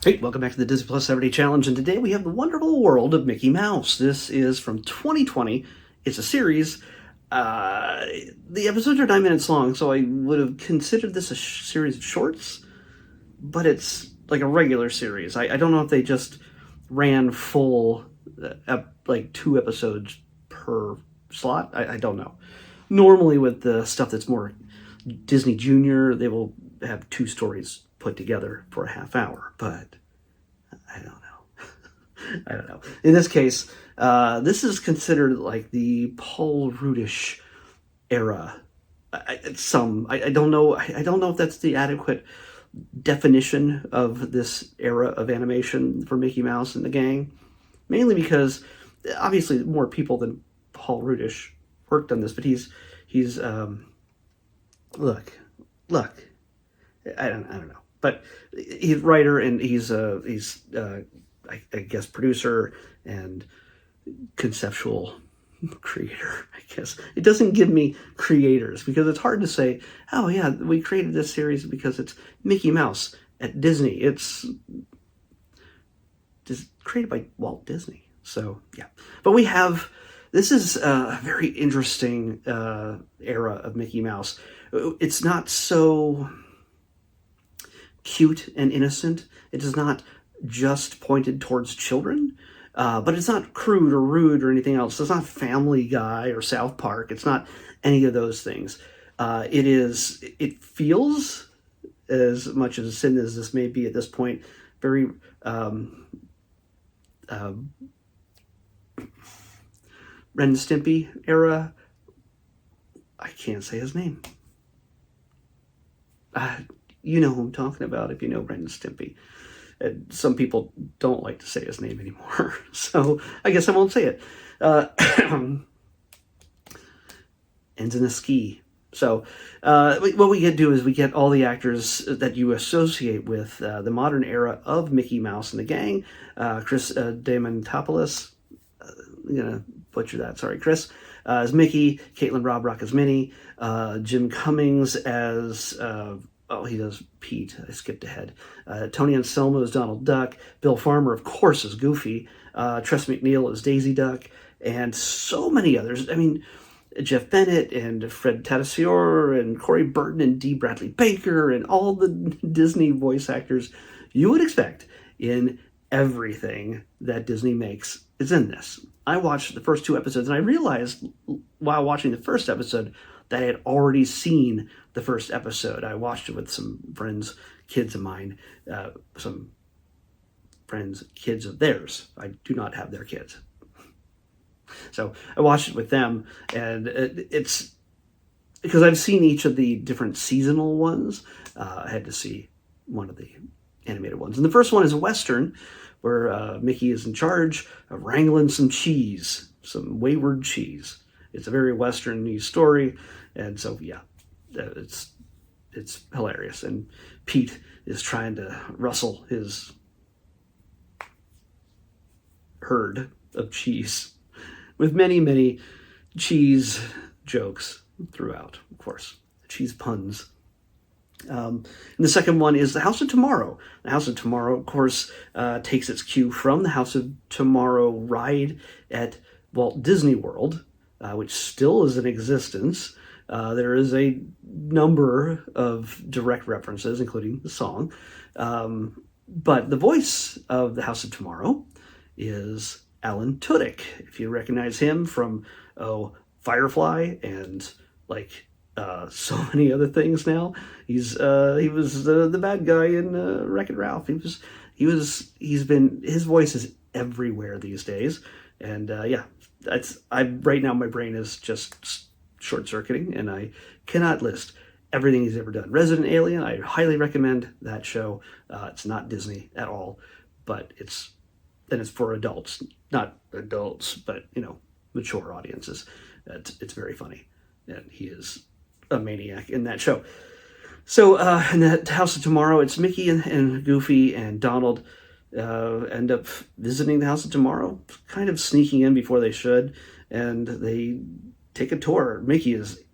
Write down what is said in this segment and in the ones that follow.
Hey, welcome back to the Disney Plus Celebrity Challenge, and today we have the wonderful world of Mickey Mouse. This is from 2020. It's a series. The episodes are 9 minutes long, so I would have considered this a series of shorts, but it's like a regular series. I don't know if they just ran full, like 2 episodes per slot. I don't know. Normally with the stuff that's more Disney Junior, they will have 2 stories put together for a half hour, but I don't know. I don't know. In this case, this is considered like the Paul Rudish era. I don't know. I don't know if that's the adequate definition of this era of animation for Mickey Mouse and the gang. Mainly because obviously more people than Paul Rudish worked on this, but he's look. I don't know. But he's a writer, and he's I guess producer and conceptual creator. I guess it doesn't give me creators because it's hard to say, oh yeah, we created this series because it's Mickey Mouse at Disney. It's just created by Walt Disney. So yeah, but this is a very interesting era of Mickey Mouse. It's not so cute and innocent. It is not just pointed towards children, but it's not crude or rude or anything else. It's not Family Guy or South Park. It's not any of those things. It feels, as much as a sin as this may be at this point, very Ren and Stimpy era. I can't say his name. You know who I'm talking about if you know Ren and Stimpy. And some people don't like to say his name anymore, so I guess I won't say it. Ends in a ski. So what we do is we get all the actors that you associate with the modern era of Mickey Mouse and the gang. Chris Diamantopoulos, I'm going to butcher that, sorry, Chris, as Mickey, Caitlin Robrock as Minnie, Jim Cummings as... he does Pete. I skipped ahead. Tony Anselmo as Donald Duck. Bill Farmer, of course, as Goofy. Tress MacNeille as Daisy Duck. And so many others. I mean, Jeff Bennett and Fred Tatasciore and Corey Burton and Dee Bradley Baker and all the Disney voice actors you would expect in everything that Disney makes is in this. I watched the first 2 episodes, and I realized while watching the first episode that I had already seen the first episode. I watched it with some friends, kids of mine, some friends, kids of theirs. I do not have their kids. So I watched it with them, and it's because I've seen each of the different seasonal ones. I had to see one of the animated ones. And the first one is a Western where Mickey is in charge of wrangling some cheese, some wayward cheese. It's a very Western-y story, and so yeah, it's hilarious. And Pete is trying to rustle his herd of cheese with many, many cheese jokes throughout, of course, cheese puns. And the second one is The House of Tomorrow. The House of Tomorrow, of course, takes its cue from the House of Tomorrow ride at Walt Disney World, which still is in existence. There is a number of direct references, including the song. But the voice of The House of Tomorrow is Alan Tudyk. If you recognize him from Firefly and so many other things now, he was the bad guy in Wreck-It Ralph. His voice is everywhere these days, and right now my brain is just short-circuiting, and I cannot list everything he's ever done. Resident Alien, I highly recommend that show. It's not Disney at all, but it's for adults, not adults, but mature audiences. It's very funny, and he is a maniac in that show. So in that House of Tomorrow, it's Mickey and Goofy and Donald end up visiting the House of Tomorrow, kind of sneaking in before they should, and they take a tour. Mickey is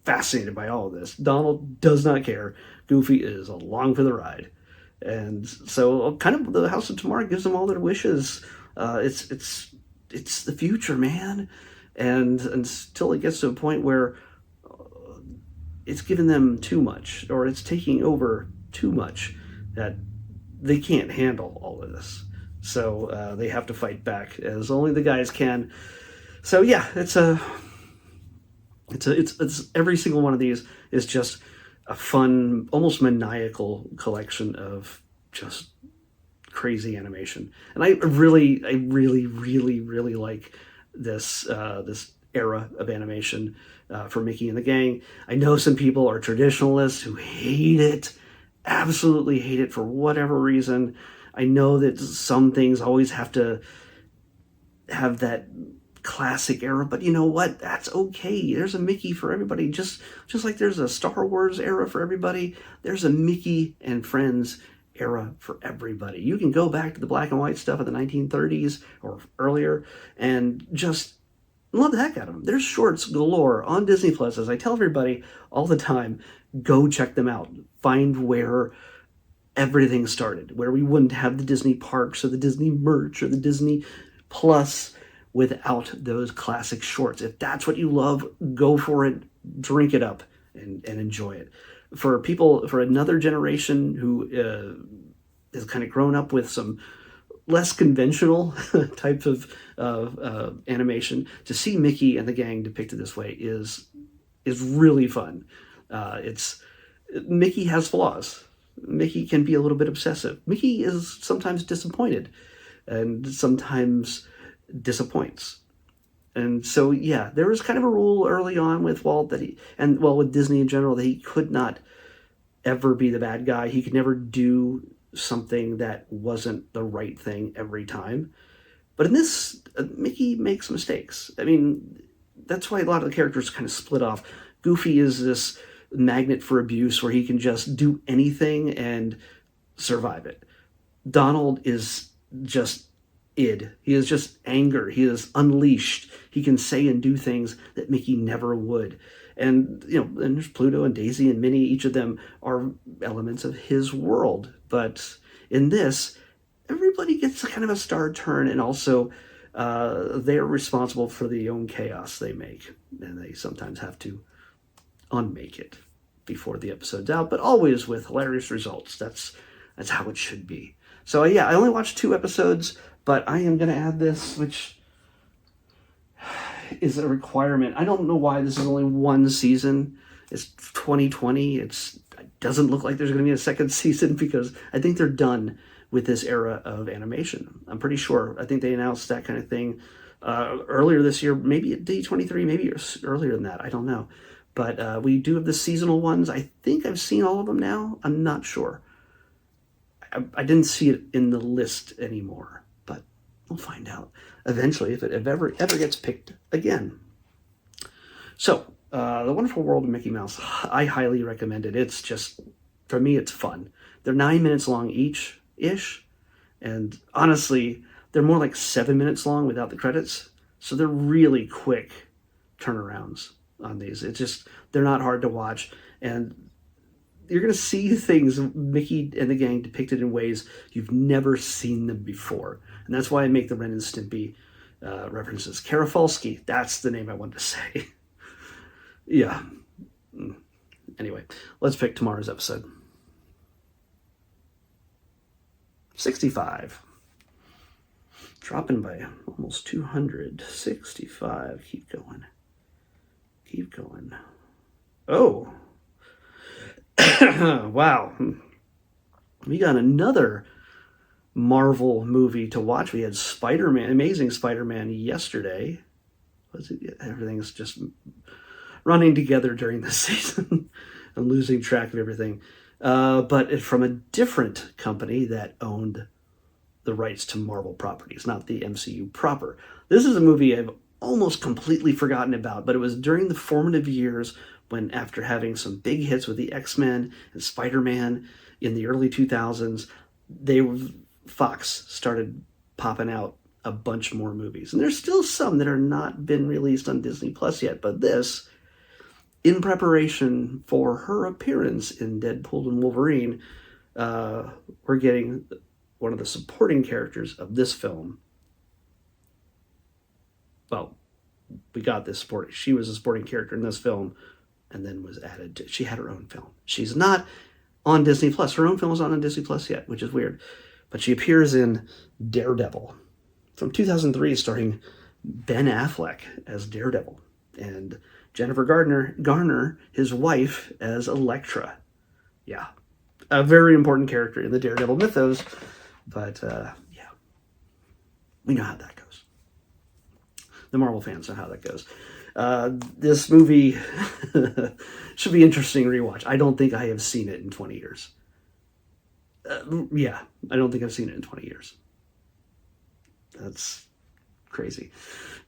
fascinated by all of this. Donald does not care. Goofy is along for the ride. And so kind of the House of Tomorrow gives them all their wishes. It's the future, man. And until it gets to a point where it's giving them too much, or it's taking over too much, that they can't handle all of this. So they have to fight back as only the guys can. So yeah, it's every single one of these is just a fun, almost maniacal collection of just crazy animation. And I really like this this era of animation for Mickey and the Gang. I know some people are traditionalists who hate it, absolutely hate it for whatever reason. I know that some things always have to have that classic era, but you know what? That's okay. There's a Mickey for everybody. Just like there's a Star Wars era for everybody, there's a Mickey and Friends era for everybody. You can go back to the black and white stuff of the 1930s or earlier and just love the heck out of them. There's shorts galore on Disney Plus. As I tell everybody all the time, go check them out. Find where everything started, where we wouldn't have the Disney parks or the Disney merch or the Disney Plus without those classic shorts. If that's what you love, go for it, drink it up, and enjoy it. For people, for another generation who has kind of grown up with some less conventional types of animation, to see Mickey and the Gang depicted this way is really fun. Mickey has flaws. Mickey can be a little bit obsessive. Mickey is sometimes disappointed and sometimes disappoints. And so, yeah, there was kind of a rule early on with Walt with Disney in general, that he could not ever be the bad guy. He could never do something that wasn't the right thing every time. But in this, Mickey makes mistakes. I mean, that's why a lot of the characters kind of split off. Goofy is this magnet for abuse where he can just do anything and survive it. Donald is just id. He is just anger. He is unleashed. He can say and do things that Mickey never would. And, and there's Pluto and Daisy and Minnie. Each of them are elements of his world. But in this, everybody gets kind of a star turn, and also they're responsible for the own chaos they make. And they sometimes have to unmake it before the episode's out, but always with hilarious results. That's how it should be. So yeah, I only watched 2 episodes, but I am going to add this, which is a requirement. I don't know why this is only 1 season. It's 2020. It doesn't look like there's going to be a second season, because I think they're done with this era of animation. I'm pretty sure. I think they announced that kind of thing earlier this year, maybe at D23, maybe earlier than that. I don't know. But we do have the seasonal ones. I think I've seen all of them now. I'm not sure. I didn't see it in the list anymore, but we'll find out eventually if it ever gets picked again. So, The Wonderful World of Mickey Mouse, I highly recommend it. It's just, for me, it's fun. They're 9 minutes long each-ish, and honestly, they're more like 7 minutes long without the credits, so they're really quick turnarounds on these. It's just, they're not hard to watch, and you're going to see things, Mickey and the Gang, depicted in ways you've never seen them before. And that's why I make the Ren and Stimpy references. Karafalski, that's the name I wanted to say. Yeah. Anyway, let's pick tomorrow's episode. 65. Dropping by almost 200. 65. Keep going. Keep going. Oh. Wow. We got another Marvel movie to watch. We had Spider-Man, Amazing Spider-Man yesterday. Everything's just running together during this season. I'm losing track of everything. But it's from a different company that owned the rights to Marvel properties, not the MCU proper. This is a movie I've almost completely forgotten about, but it was during the formative years when, after having some big hits with the X-Men and Spider-Man in the early 2000s, Fox started popping out a bunch more movies. And there's still some that are not been released on Disney Plus yet, but this, in preparation for her appearance in Deadpool and Wolverine, we're getting one of the supporting characters of this film. Well, we got this support. She was a supporting character in this film, and then was added to. She had her own film. She's not on Disney Plus. Her own film is not on Disney Plus yet, which is weird. But she appears in Daredevil from 2003, starring Ben Affleck as Daredevil and Jennifer Garner, his wife, as Elektra. Yeah, a very important character in the Daredevil mythos. But yeah, we know how that goes. The Marvel fans know how that goes. This movie should be interesting to rewatch. I don't think I have seen it in 20 years. Yeah, I don't think I've seen it in 20 years. That's crazy.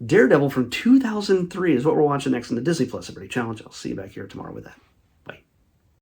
Daredevil from 2003 is what we're watching next in the Disney Plus Everybody Challenge. I'll see you back here tomorrow with that.